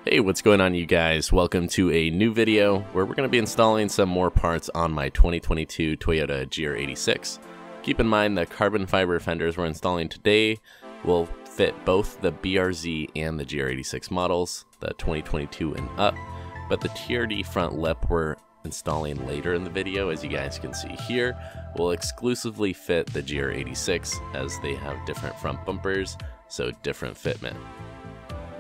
Hey, what's going on, you guys? Welcome to a new video where we're going to be installing some more parts on my 2022 Toyota GR86. Keep in mind the carbon fiber fenders we're installing today will fit both the BRZ and the GR86 models, the 2022 and up, but the TRD front lip we're installing later in the video, as you guys can see here, will exclusively fit the GR86 as they have different front bumpers, so different fitment.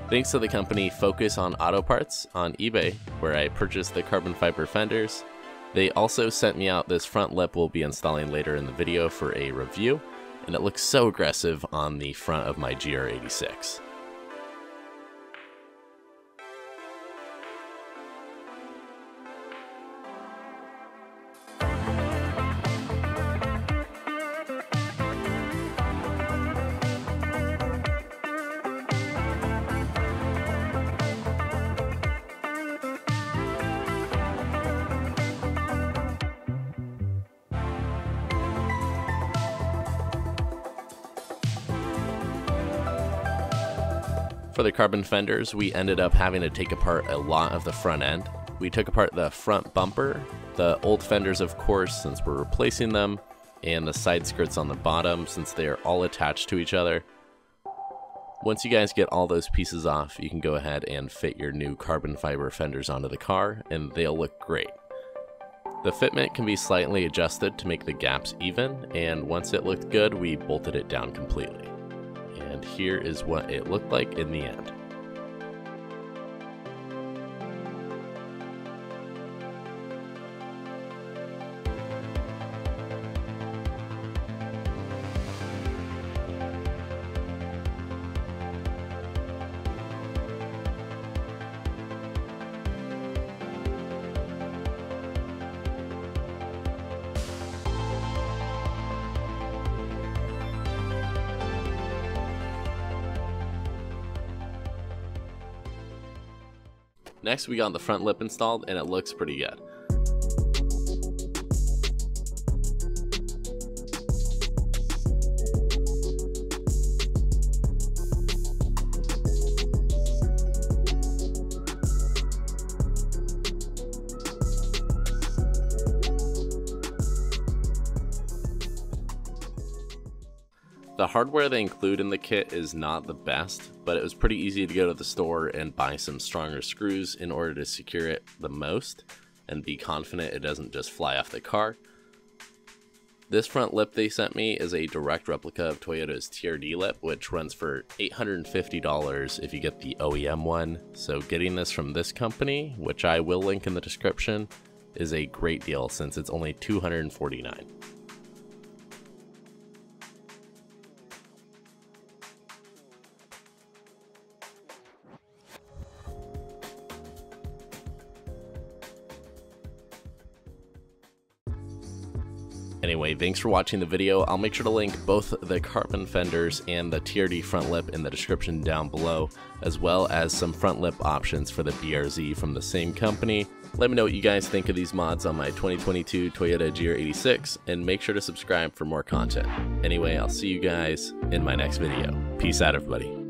Thanks to the company Focus on Auto Parts on eBay, where I purchased the carbon fiber fenders. They also sent me out this front lip we'll be installing later in the video for a review, and it looks so aggressive on the front of my GR86. For the carbon fenders, we ended up having to take apart a lot of the front end. We took apart the front bumper, the old fenders of course since we're replacing them, and the side skirts on the bottom since they are all attached to each other. Once you guys get all those pieces off, you can go ahead and fit your new carbon fiber fenders onto the car and they'll look great. The fitment can be slightly adjusted to make the gaps even, and once it looked good, we bolted it down completely. And here is what it looked like in the end. Next, we got the front lip installed, and it looks pretty good. The hardware they include in the kit is not the best, but it was pretty easy to go to the store and buy some stronger screws in order to secure it the most and be confident it doesn't just fly off the car. This front lip they sent me is a direct replica of Toyota's TRD lip, which runs for $850 if you get the OEM one. So getting this from this company, which I will link in the description, is a great deal since it's only $249. Anyway, thanks for watching the video. I'll make sure to link both the carbon fenders and the TRD front lip in the description down below, as well as some front lip options for the BRZ from the same company. Let me know what you guys think of these mods on my 2022 Toyota GR86, and make sure to subscribe for more content. Anyway, I'll see you guys in my next video. Peace out, everybody.